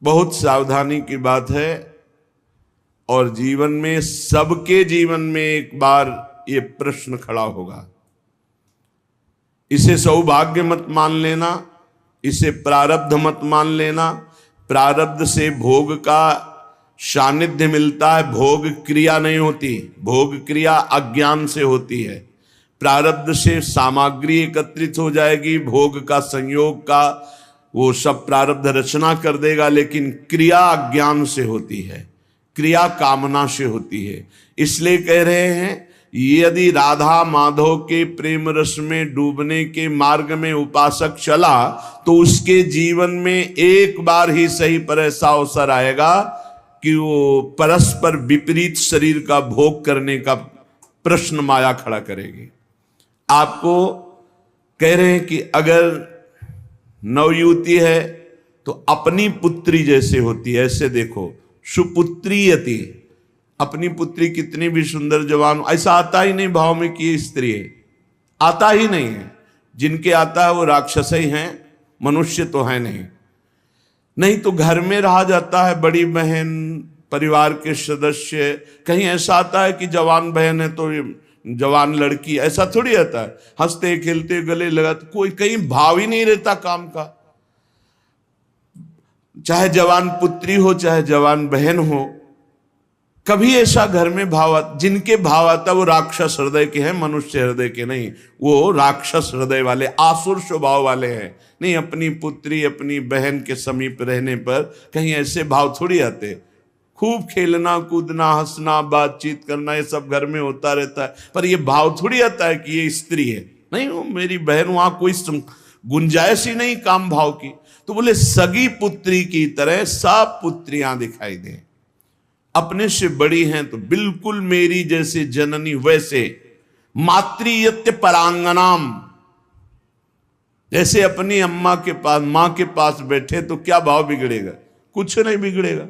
बहुत सावधानी की बात है। और जीवन में, सबके जीवन में एक बार ये प्रश्न खड़ा होगा। इसे सौभाग्य मत मान लेना, इसे प्रारब्ध मत मान लेना। प्रारब्ध से भोग का सानिध्य मिलता है, भोग क्रिया नहीं होती। भोग क्रिया अज्ञान से होती है। प्रारब्ध से सामग्री एकत्रित हो जाएगी, भोग का संयोग का वो सब प्रारब्ध रचना कर देगा, लेकिन क्रिया अज्ञान से होती है, क्रिया कामना से होती है। इसलिए कह रहे हैं, यदि राधा माधव के प्रेम रस में डूबने के मार्ग में उपासक चला तो उसके जीवन में एक बार ही सही पर ऐसा अवसर आएगा कि वो परस्पर विपरीत शरीर का भोग करने का प्रश्न माया खड़ा करेगी। आपको कह रहे हैं कि अगर नवयुवती है तो अपनी पुत्री जैसे होती है, ऐसे देखो, सुपुत्रीयति, अपनी पुत्री कितनी भी सुंदर जवान, ऐसा आता ही नहीं भाव में कि ये स्त्री है, आता ही नहीं है। जिनके आता है वो राक्षस ही हैं, मनुष्य तो है नहीं। नहीं तो घर में रहा जाता है, बड़ी बहन, परिवार के सदस्य, कहीं ऐसा आता है कि जवान बहन है तो जवान लड़की, ऐसा थोड़ी आता है। हंसते खेलते गले लगाते, कोई कहीं भाव ही नहीं रहता काम का। चाहे जवान पुत्री हो चाहे जवान बहन हो, कभी ऐसा घर में भाव, जिनके भाव आता वो राक्षस हृदय के हैं, मनुष्य हृदय के नहीं। वो राक्षस हृदय वाले, आसुर स्वभाव वाले हैं। नहीं, अपनी पुत्री अपनी बहन के समीप रहने पर कहीं ऐसे भाव थोड़ी आते। खूब खेलना कूदना हंसना बातचीत करना ये सब घर में होता रहता है, पर ये भाव थोड़ी आता है कि ये स्त्री है। नहीं, वो मेरी बहन, वहां कोई गुंजाइश ही नहीं काम भाव की। तो बोले सगी पुत्री की तरह सब पुत्रियां दिखाई दें, अपने से बड़ी हैं तो बिल्कुल मेरी जैसे जननी वैसे। मातृयत्य परांगनाम, जैसे अपनी अम्मा के पास, मां के पास बैठे तो क्या भाव बिगड़ेगा? कुछ नहीं बिगड़ेगा।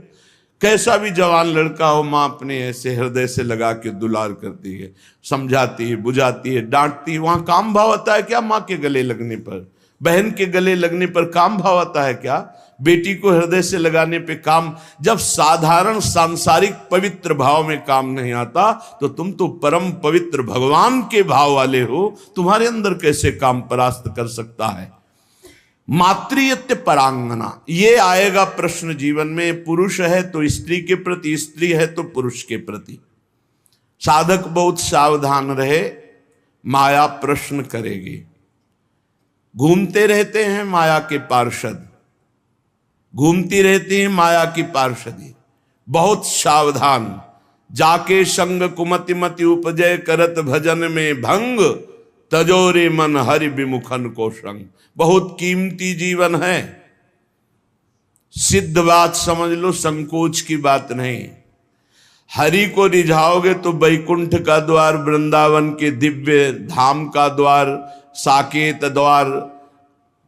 कैसा भी जवान लड़का हो, मां अपने ऐसे हृदय से लगा के दुलार करती है, समझाती है, बुझाती है, डांटती है। वहां काम भाव आता है क्या? मां के गले लगने पर, बहन के गले लगने पर काम भाव आता है क्या? बेटी को हृदय से लगाने पे काम। जब साधारण सांसारिक पवित्र भाव में काम नहीं आता तो तुम तो परम पवित्र भगवान के भाव वाले हो, तुम्हारे अंदर कैसे काम परास्त कर सकता है? मातृयत्य परांगना, ये आएगा प्रश्न जीवन में। पुरुष है तो स्त्री के प्रति, स्त्री है तो पुरुष के प्रति। साधक बहुत सावधान रहे, माया प्रश्न करेगी। घूमते रहते हैं माया के पार्षद, घूमती रहती है माया की पार्षदी। बहुत सावधान, जाके संग कुमति मति उपजय करत भजन में भंग, तजोरे मन हरि विमुखन को संग। बहुत कीमती जीवन है, सिद्ध बात समझ लो, संकोच की बात नहीं। हरि को रिझाओगे तो वैकुंठ का द्वार, वृंदावन के दिव्य धाम का द्वार, साकेत द्वार,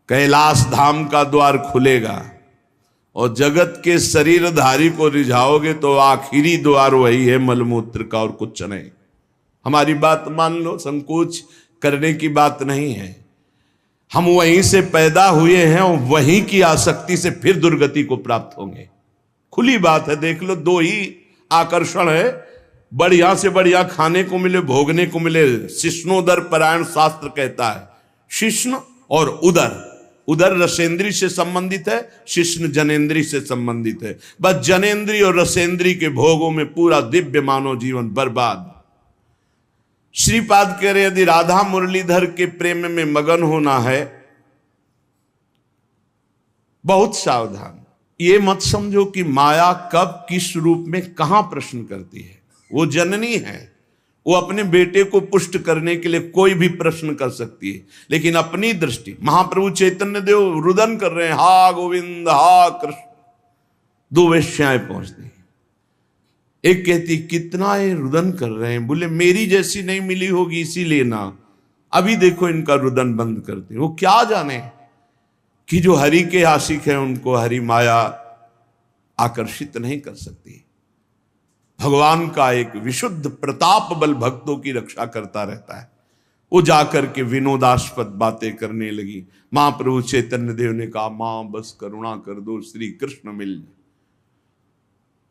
कैलाश धाम का द्वार खुलेगा। और जगत के शरीरधारी को रिझाओगे तो आखिरी द्वार वही है, मलमूत्र का, और कुछ नहीं। हमारी बात मान लो, संकोच करने की बात नहीं है। हम वहीं से पैदा हुए हैं और वहीं की आसक्ति से फिर दुर्गति को प्राप्त होंगे। खुली बात है, देख लो, दो ही आकर्षण है, बढ़िया से बढ़िया खाने को मिले, भोगने को मिले। शिष्णोदर परायण शास्त्र कहता है, शिष्ण और उदर। उदर रसेंद्री से संबंधित है, शिष्ण जनेन्द्री से संबंधित है। बस जनेन्द्री और रसेंद्री के भोगों में पूरा दिव्य मानव जीवन बर्बाद। श्रीपाद कह रहे, यदि राधा मुरलीधर के प्रेम में मगन होना है, बहुत सावधान। ये मत समझो कि माया कब किस रूप में कहां प्रश्न करती है। वो जननी है, वो अपने बेटे को पुष्ट करने के लिए कोई भी प्रश्न कर सकती है, लेकिन अपनी दृष्टि। महाप्रभु चैतन्य देव रुदन कर रहे हैं, हा गोविंद हा कृष्ण। दो वेश्याएं पहुंचती, एक कहती कितना ये रुदन कर रहे हैं, बोले मेरी जैसी नहीं मिली होगी इसीलिए ना। अभी देखो इनका रुदन बंद करते। वो क्या जाने कि जो हरि के आशिक हैं उनको हरि माया आकर्षित नहीं कर सकती। भगवान का एक विशुद्ध प्रताप बल भक्तों की रक्षा करता रहता है। वो जाकर के विनोदास्पद बातें करने लगी। महाप्रभु चैतन्य देव ने कहा, मां बस करुणा कर दो, श्री कृष्ण मिल जाए।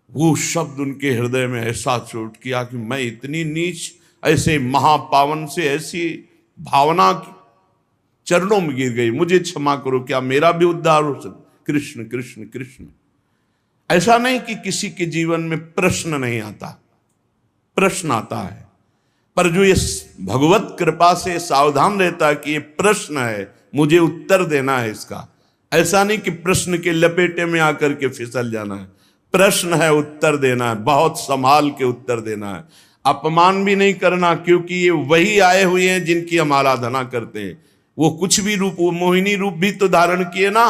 वो शब्द उनके हृदय में ऐसा चोट किया कि मैं इतनी नीच, ऐसे महापावन से ऐसी भावना चरणों में गिर गई, मुझे क्षमा करो, क्या मेरा भी उद्धार हो सकता? कृष्ण कृष्ण कृष्ण। ऐसा नहीं कि किसी के जीवन में प्रश्न नहीं आता, प्रश्न आता है, पर जो ये भगवत कृपा से सावधान रहता है कि ये प्रश्न है, मुझे उत्तर देना है इसका। ऐसा नहीं कि प्रश्न के लपेटे में आकर के फिसल जाना है, प्रश्न है, उत्तर देना है, बहुत संभाल के उत्तर देना है। अपमान भी नहीं करना, क्योंकि ये वही आए हुए हैं जिनकी हम आराधना करते हैं। वो कुछ भी रूप, वो मोहिनी रूप भी तो धारण किए ना,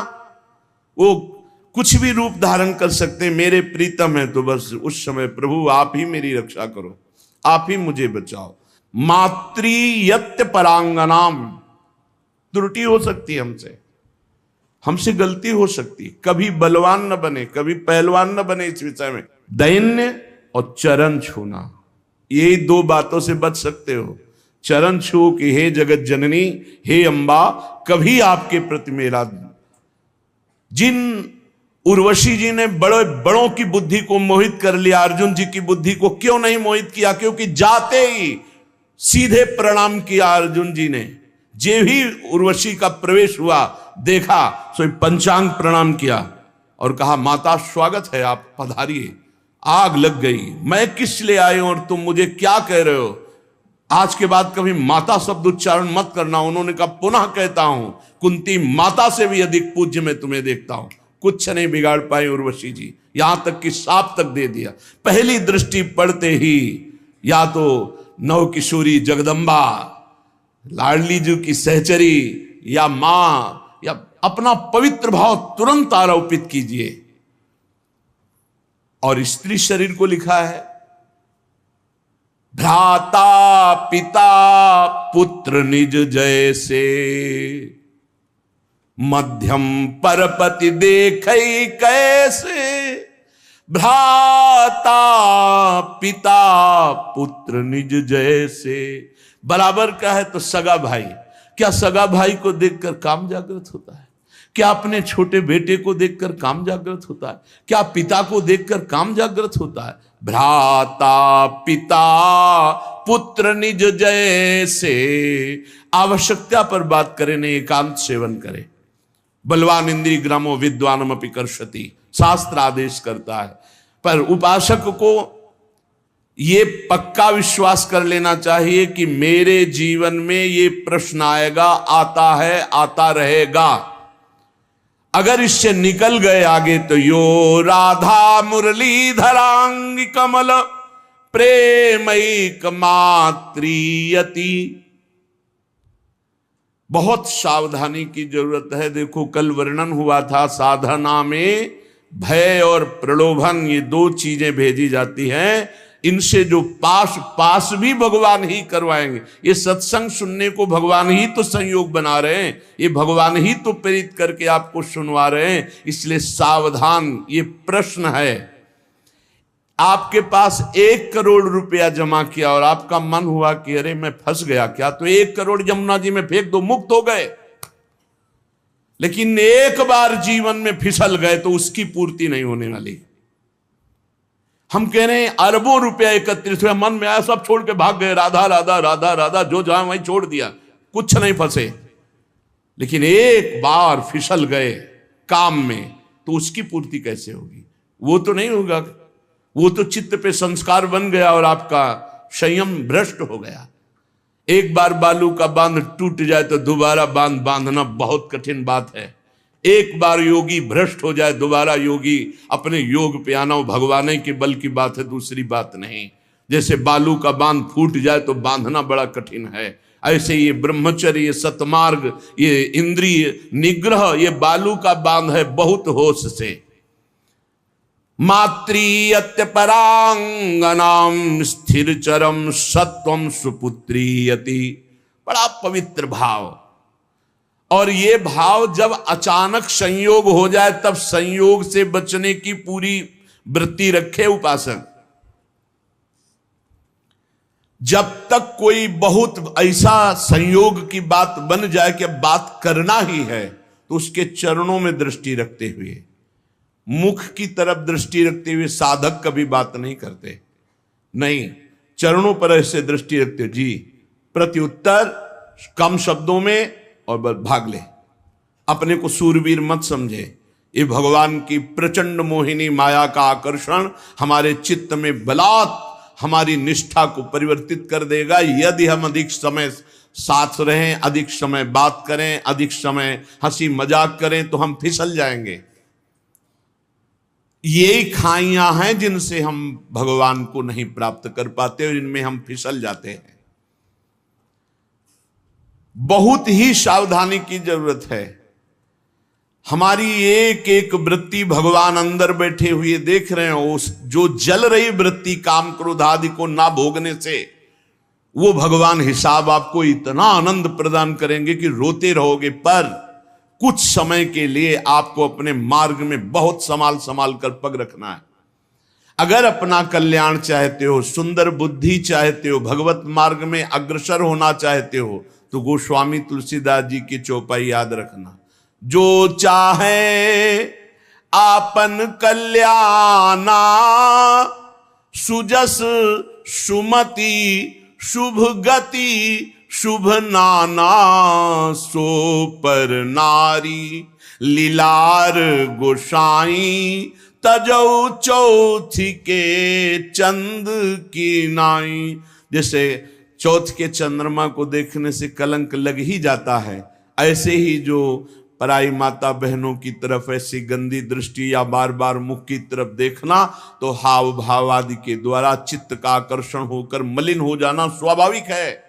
वो कुछ भी रूप धारण कर सकते हैं। मेरे प्रीतम है तो बस उस समय प्रभु आप ही मेरी रक्षा करो, आप ही मुझे बचाओ। मातृयत्य परांगनाम, त्रुटि हो सकती है हमसे गलती हो सकती है, कभी बलवान न बने, कभी पहलवान न बने इस विषय में। दैन्य और चरण छूना, ये दो बातों से बच सकते हो। चरण छू कि हे जगत जननी, हे अंबा, कभी आपके प्रति मेरा। जिन उर्वशी जी ने बड़े बड़ों की बुद्धि को मोहित कर लिया, अर्जुन जी की बुद्धि को क्यों नहीं मोहित किया? क्योंकि जाते ही सीधे प्रणाम किया अर्जुन जी ने। जे भी उर्वशी का प्रवेश हुआ, देखा, सो पंचांग प्रणाम किया और कहा, माता स्वागत है, आप पधारिए। आग लग गई, मैं किस लिए आए और तुम मुझे क्या कह रहे हो? आज के बाद कभी माता शब्द उच्चारण मत करना। उन्होंने कहा, पुनः कहता हूं, कुंती माता से भी अधिक पूज्य मैं तुम्हें देखता हूं। कुछ नहीं बिगाड़ पाए उर्वशी जी, यहां तक कि साप तक दे दिया। पहली दृष्टि पड़ते ही या तो नव किशोरी जगदम्बा, लाडली जी की सहचरी, या मां, या अपना पवित्र भाव तुरंत आरोपित कीजिए। और स्त्री शरीर को लिखा है, भ्राता पिता पुत्र निज जैसे, मध्यम परपति देखै कैसे। भ्राता पिता पुत्र निज जैसे, बराबर का है तो सगा भाई। क्या सगा भाई को देखकर काम जागृत होता है? क्या अपने छोटे बेटे को देखकर काम जागृत होता है? क्या पिता को देखकर काम जागृत होता है? भ्राता पिता पुत्र निज जैसे। आवश्यकता पर बात करें, नहीं एकांत सेवन करें। बलवान इंद्रिय ग्रामो विद्वानम अपि कर्षति, शास्त्र आदेश करता है। पर उपासक को ये पक्का विश्वास कर लेना चाहिए कि मेरे जीवन में ये प्रश्न आएगा, आता है, आता रहेगा। अगर इससे निकल गए आगे तो यो राधा मुरलीधरांग कमल प्रेमैक मात्रियति। बहुत सावधानी की जरूरत है। देखो, कल वर्णन हुआ था, साधना में भय और प्रलोभन, ये दो चीजें भेजी जाती हैं। इनसे जो पास भी भगवान ही करवाएंगे। ये सत्संग सुनने को भगवान ही तो संयोग बना रहे हैं, ये भगवान ही तो प्रेरित करके आपको सुनवा रहे हैं। इसलिए सावधान। ये प्रश्न है, आपके पास 1 करोड़ रुपया जमा किया और आपका मन हुआ कि अरे मैं फंस गया क्या, तो 1 करोड़ यमुना जी में फेंक दो, मुक्त हो गए। लेकिन एक बार जीवन में फिसल गए तो उसकी पूर्ति नहीं होने वाली। हम कह रहे हैं अरबों रुपया एकत्रित हुआ, मन में आया सब छोड़ के भाग गए, राधा राधा राधा राधा, जो जहां वहीं छोड़ दिया, कुछ नहीं फंसे। लेकिन एक बार फिसल गए काम में तो उसकी पूर्ति कैसे होगी? वो तो नहीं होगा, वो तो चित्त पे संस्कार बन गया और आपका संयम भ्रष्ट हो गया। एक बार बालू का बांध टूट जाए तो दोबारा बांध बांधना बहुत कठिन बात है। एक बार योगी भ्रष्ट हो जाए, दोबारा योगी अपने योग पे आना, भगवान के बल की बात है, दूसरी बात नहीं। जैसे बालू का बांध फूट जाए तो बांधना बड़ा कठिन है, ऐसे ये ब्रह्मचर्य, ये सतमार्ग, ये इंद्रिय निग्रह, ये बालू का बांध है, बहुत होश से। मातृयत्य परांगनाम स्थिर चरम सत्वम सुपुत्रीयति। बड़ा पवित्र भाव। और ये भाव जब अचानक संयोग हो जाए तब संयोग से बचने की पूरी वृत्ति रखे उपासक। जब तक कोई बहुत ऐसा संयोग की बात बन जाए कि बात करना ही है, तो उसके चरणों में दृष्टि रखते हुए, मुख की तरफ दृष्टि रखते हुए साधक कभी बात नहीं करते। नहीं, चरणों पर ऐसे दृष्टि रखते हो जी, प्रत्युत्तर कम शब्दों में और भाग ले। अपने को सूरवीर मत समझे। ये भगवान की प्रचंड मोहिनी माया का आकर्षण हमारे चित्त में बलात् हमारी निष्ठा को परिवर्तित कर देगा, यदि हम अधिक समय साथ रहें, अधिक समय बात करें, अधिक समय हंसी मजाक करें, तो हम फिसल जाएंगे। ये खाइयां हैं जिनसे हम भगवान को नहीं प्राप्त कर पाते और इनमें हम फिसल जाते हैं। बहुत ही सावधानी की जरूरत है। हमारी एक एक वृत्ति भगवान अंदर बैठे हुए देख रहे हैं। उस जो जल रही वृत्ति काम क्रोध आदि को ना भोगने से, वो भगवान हिसाब आपको इतना आनंद प्रदान करेंगे कि रोते रहोगे। पर कुछ समय के लिए आपको अपने मार्ग में बहुत संभाल संभाल कर पग रखना है। अगर अपना कल्याण चाहते हो, सुंदर बुद्धि चाहते हो, भगवत मार्ग में अग्रसर होना चाहते हो, तो गोस्वामी तुलसीदास जी की चौपाई याद रखना। जो चाहे आपन कल्याणा, सुजस सुमति शुभ गति शुभ नाना, सो पर नारी लीलार गोसाई, तजौ चौथी के चंद की नाई। जैसे चौथ के चंद्रमा को देखने से कलंक लग ही जाता है, ऐसे ही जो पराई माता बहनों की तरफ ऐसी गंदी दृष्टि या बार बार मुख की तरफ देखना, तो हाव भाव आदि के द्वारा चित्त का आकर्षण होकर मलिन हो जाना स्वाभाविक है।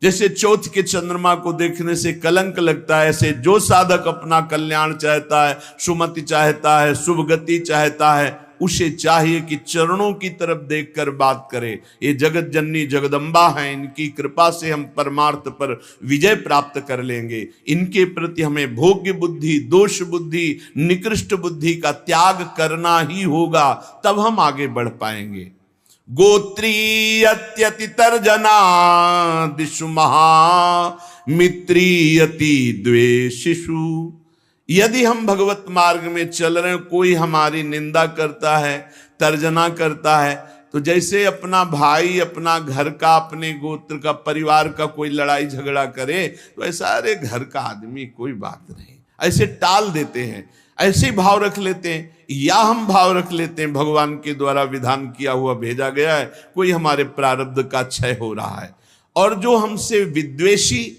जैसे चौथ के चंद्रमा को देखने से कलंक लगता है, ऐसे जो साधक अपना कल्याण चाहता है, सुमति चाहता है, शुभ गति चाहता है, उसे चाहिए कि चरणों की तरफ देखकर बात करे। ये जगत जननी जगदम्बा हैं, इनकी कृपा से हम परमार्थ पर विजय प्राप्त कर लेंगे। इनके प्रति हमें भोग्य बुद्धि, दोष बुद्धि, निकृष्ट बुद्धि का त्याग करना ही होगा, तब हम आगे बढ़ पाएंगे। गोत्रीयत्यति तर्जना दिशु महा, मित्रीयति द्वेषिषु। यदि हम भगवत मार्ग में चल रहे हैं, कोई हमारी निंदा करता है, तर्जना करता है, तो जैसे अपना भाई, अपना घर का, अपने गोत्र का, परिवार का कोई लड़ाई झगड़ा करे, तो ऐसा अरे घर का आदमी कोई बात नहीं, ऐसे टाल देते हैं, ऐसे भाव रख लेते हैं। या हम भाव रख लेते हैं भगवान के द्वारा विधान किया हुआ भेजा गया है, कोई हमारे प्रारब्ध का क्षय हो रहा है। और जो हमसे विद्वेषी,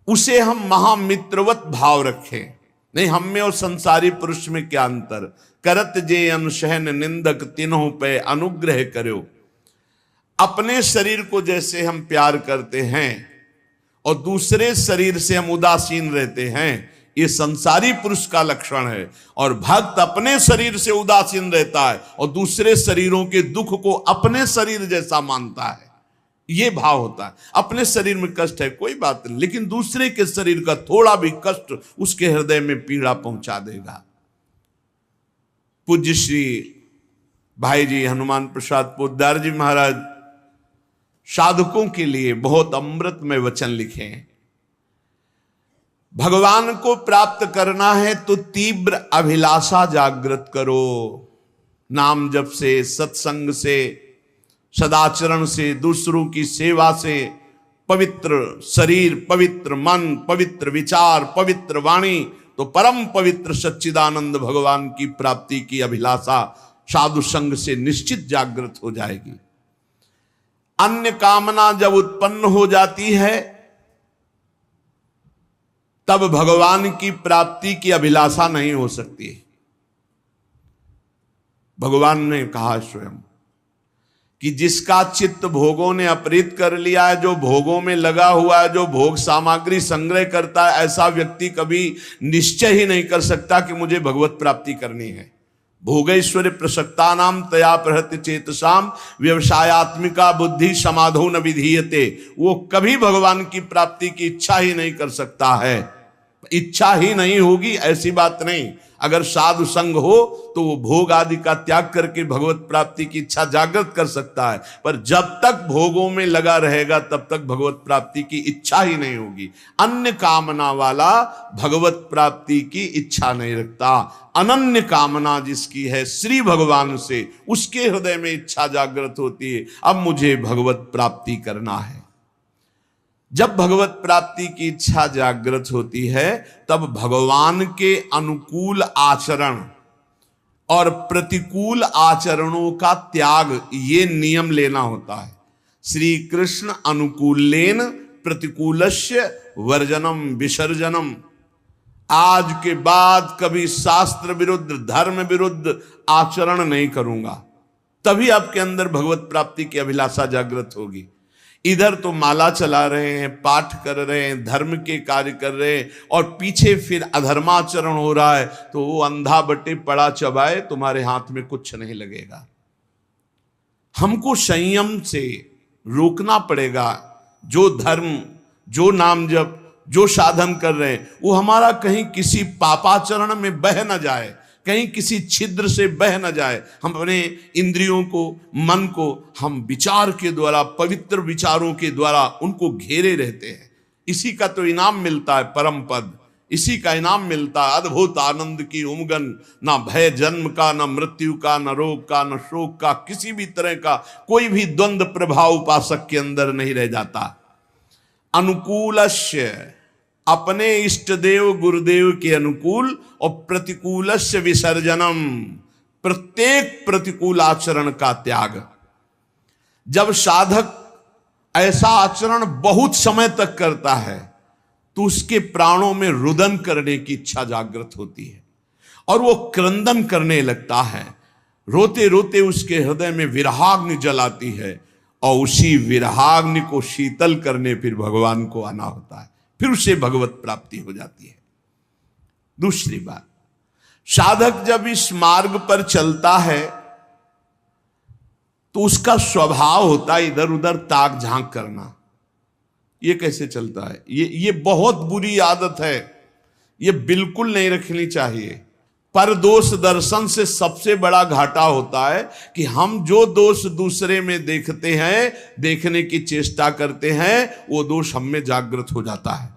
उसे हम महामित्रवत भाव रखें। नहीं, हम में और संसारी पुरुष में क्या अंतर। करत जे अनुशहन निंदक, तीनों पे अनुग्रह करो। अपने शरीर को जैसे हम प्यार करते हैं और दूसरे शरीर से हम उदासीन रहते हैं, ये संसारी पुरुष का लक्षण है। और भक्त अपने शरीर से उदासीन रहता है और दूसरे शरीरों के दुख को अपने शरीर जैसा मानता है। ये भाव होता है। अपने शरीर में कष्ट है कोई बात नहीं, लेकिन दूसरे के शरीर का थोड़ा भी कष्ट उसके हृदय में पीड़ा पहुंचा देगा। पूज्य श्री भाई जी हनुमान प्रसाद पोद्दार जी महाराज साधकों के लिए बहुत अमृतमय वचन लिखे हैं। भगवान को प्राप्त करना है तो तीव्र अभिलाषा जागृत करो। नाम जप से, सत्संग से, सदाचरण से, दूसरों की सेवा से, पवित्र शरीर, पवित्र मन, पवित्र विचार, पवित्र वाणी, तो परम पवित्र सच्चिदानंद भगवान की प्राप्ति की अभिलाषा साधु संग से निश्चित जागृत हो जाएगी। अन्य कामना जब उत्पन्न हो जाती है, तब भगवान की प्राप्ति की अभिलाषा नहीं हो सकती। भगवान ने कहा स्वयं कि जिसका चित्त भोगों ने अपहृत कर लिया है, जो भोगों में लगा हुआ है, जो भोग सामग्री संग्रह करता है, ऐसा व्यक्ति कभी निश्चय ही नहीं कर सकता कि मुझे भगवत प्राप्ति करनी है। भोगैश्वर्य प्रसक्ता नाम तया प्रहृत्य चेतसाम, व्यवसायत्मिका बुद्धि समाधो न विधीयते। वो कभी भगवान की प्राप्ति की इच्छा ही नहीं कर सकता है। इच्छा ही नहीं होगी ऐसी बात नहीं। अगर साधु संग हो तो वो भोग आदि का त्याग करके भगवत प्राप्ति की इच्छा जागृत कर सकता है, पर जब तक भोगों में लगा रहेगा तब तक भगवत प्राप्ति की इच्छा ही नहीं होगी। अन्य कामना वाला भगवत प्राप्ति की इच्छा नहीं रखता। अनन्य कामना जिसकी है श्री भगवान से, उसके हृदय में इच्छा जागृत होती है, अब मुझे भगवत प्राप्ति करना है। जब भगवत प्राप्ति की इच्छा जागृत होती है तब भगवान के अनुकूल आचरण और प्रतिकूल आचरणों का त्याग, ये नियम लेना होता है। श्री कृष्ण अनुकूलेन प्रतिकूलस्य वर्जनम विसर्जनम। आज के बाद कभी शास्त्र विरुद्ध, धर्म विरुद्ध आचरण नहीं करूंगा, तभी आपके अंदर भगवत प्राप्ति की अभिलाषा जागृत होगी। इधर तो माला चला रहे हैं, पाठ कर रहे हैं, धर्म के कार्य कर रहे हैं, और पीछे फिर अधर्माचरण हो रहा है, तो वो अंधा बटे पड़ा चबाए, तुम्हारे हाथ में कुछ नहीं लगेगा। हमको संयम से रोकना पड़ेगा। जो धर्म, जो नाम जप, जो साधन कर रहे हैं, वो हमारा कहीं किसी पापाचरण में बह न जाए, कहीं किसी छिद्र से बह न जाए। हम अपने इंद्रियों को, मन को हम विचार के द्वारा, पवित्र विचारों के द्वारा उनको घेरे रहते हैं। इसी का तो इनाम मिलता है परम पद, इसी का इनाम मिलता है अद्भुत आनंद की उमगन। ना भय जन्म का, ना मृत्यु का, ना रोग का, ना शोक का, किसी भी तरह का कोई भी द्वंद्व प्रभाव उपासक के अंदर नहीं रह जाता। अनुकूलस्य, अपने इष्ट देव गुरुदेव के अनुकूल, और प्रतिकूलस्य विसर्जनम, प्रत्येक प्रतिकूल आचरण का त्याग। जब साधक ऐसा आचरण बहुत समय तक करता है तो उसके प्राणों में रुदन करने की इच्छा जागृत होती है और वो क्रंदन करने लगता है। रोते रोते उसके हृदय में विरहाग्नि जलाती है, और उसी विरहाग्नि को शीतल करने फिर भगवान को आना होता है, फिर उसे भगवत प्राप्ति हो जाती है। दूसरी बात, साधक जब इस मार्ग पर चलता है तो उसका स्वभाव होता है इधर उधर ताक झांक करना। ये कैसे चलता है? ये बहुत बुरी आदत है, ये बिल्कुल नहीं रखनी चाहिए। पर दोष दर्शन से सबसे बड़ा घाटा होता है कि हम जो दोष दूसरे में देखते हैं, देखने की चेष्टा करते हैं, वो दोष हम में जागृत हो जाता है।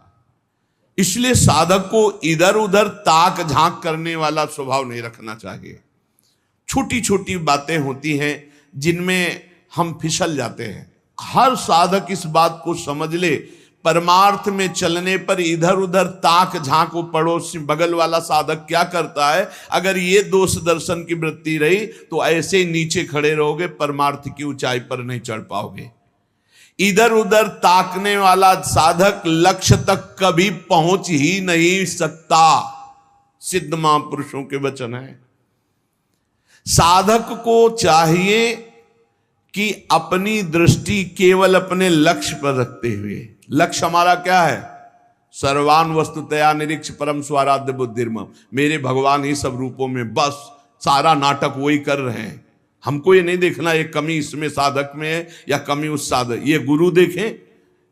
इसलिए साधक को इधर उधर ताक झांक करने वाला स्वभाव नहीं रखना चाहिए। छोटी छोटी बातें होती हैं जिनमें हम फिसल जाते हैं। हर साधक इस बात को समझ ले, परमार्थ में चलने पर इधर उधर ताक झांक, वो पड़ोसी बगल वाला साधक क्या करता है, अगर ये दोष दर्शन की वृत्ति रही तो ऐसे नीचे खड़े रहोगे, परमार्थ की ऊंचाई पर नहीं चढ़ पाओगे। इधर उधर ताकने वाला साधक लक्ष्य तक कभी पहुंच ही नहीं सकता। सिद्ध महापुरुषों के वचन है। साधक को चाहिए कि अपनी दृष्टि केवल अपने लक्ष्य पर रखते हुए, लक्ष्य हमारा क्या है? सर्वान वस्तुतया निरीक्ष परम स्वाराध्य बुद्धिर्मम, मेरे भगवान ही सब रूपों में, बस सारा नाटक वही कर रहे हैं। हमको ये नहीं देखना ये कमी इसमें साधक में है या कमी उस साधक, ये गुरु देखें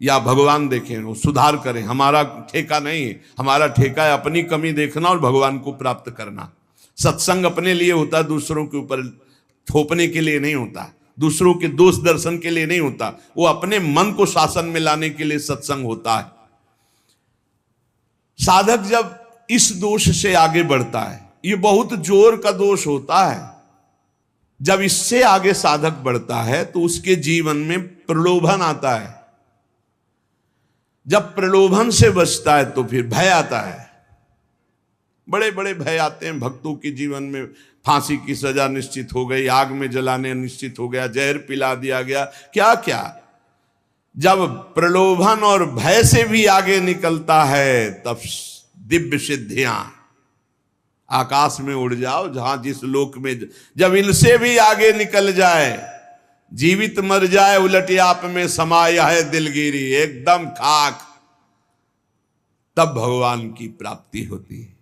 या भगवान देखें, वो सुधार करें, हमारा ठेका नहीं है। हमारा ठेका है अपनी कमी देखना और भगवान को प्राप्त करना। सत्संग अपने लिए होता है, दूसरों के ऊपर थोपने के लिए नहीं होता, दूसरों के दोष दर्शन के लिए नहीं होता, वो अपने मन को शासन में लाने के लिए सत्संग होता है। साधक जब इस दोष से आगे बढ़ता है, ये बहुत जोर का दोष होता है, जब इससे आगे साधक बढ़ता है तो उसके जीवन में प्रलोभन आता है। जब प्रलोभन से बचता है तो फिर भय आता है। बड़े बड़े भय आते हैं भक्तों के जीवन में। फांसी की सजा निश्चित हो गई, आग में जलाने निश्चित हो गया, जहर पिला दिया गया, क्या क्या। जब प्रलोभन और भय से भी आगे निकलता है तब दिव्य सिद्धियां, आकाश में उड़ जाओ जहां जिस लोक में, जब इनसे भी आगे निकल जाए, जीवित मर जाए उलट आप में समाया है दिलगिरी, एकदम खाक, तब भगवान की प्राप्ति होती है।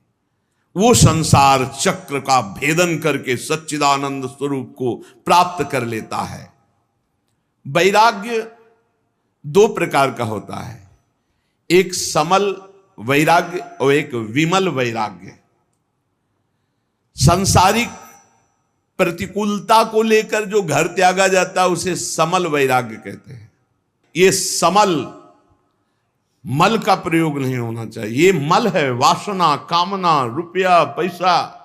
वो संसार चक्र का भेदन करके सच्चिदानंद स्वरूप को प्राप्त कर लेता है। वैराग्य दो प्रकार का होता है, एक समल वैराग्य और एक विमल वैराग्य। सांसारिक प्रतिकूलता को लेकर जो घर त्यागा जाता है उसे समल वैराग्य कहते हैं। ये समल, मल का प्रयोग नहीं होना चाहिए। ये मल है वासना, कामना, रुपया, पैसा।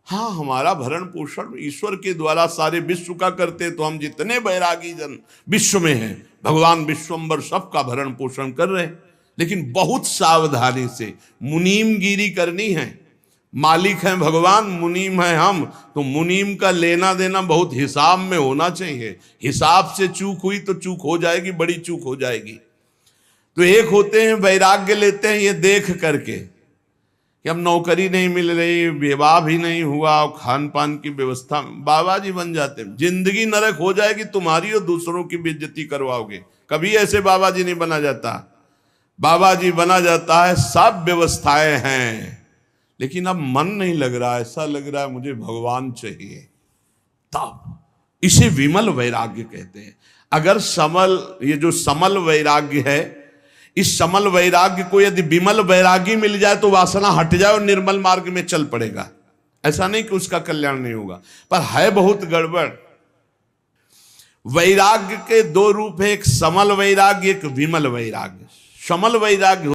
हाँ, हमारा भरण पोषण ईश्वर के द्वारा सारे विश्व का करते, तो हम जितने बैरागी जन विश्व में हैं, भगवान विश्वम्बर सबका भरण पोषण कर रहे हैं। लेकिन बहुत सावधानी से मुनीमगिरी करनी है। मालिक हैं भगवान, मुनीम है हम, तो मुनीम का लेना देना बहुत हिसाब में होना चाहिए। हिसाब से चूक हुई तो चूक हो जाएगी, बड़ी चूक हो जाएगी। तो एक होते हैं वैराग्य लेते हैं ये देख करके कि अब नौकरी नहीं मिल रही, विवाह भी नहीं हुआ और खान पान की व्यवस्था, बाबा जी बन जाते हैं। जिंदगी नरक हो जाएगी तुम्हारी और दूसरों की बेइज्जती करवाओगे। कभी ऐसे बाबा जी नहीं बना जाता। बाबा जी बना जाता है, सब व्यवस्थाएं हैं, लेकिन अब मन नहीं लग रहा, ऐसा लग रहा है मुझे भगवान चाहिए। तब इसे विमल वैराग्य कहते हैं। अगर समल, ये जो समल वैराग्य है, इस समल वैराग्य को यदि विमल वैरागी मिल जाए तो वासना हट जाए और निर्मल मार्ग में चल पड़ेगा। ऐसा नहीं कि उसका कल्याण नहीं होगा, पर है बहुत गड़बड़। वैराग्य के दो रूप है, एक समल वैराग्य, एक विमल वैराग्य। समल वैराग्य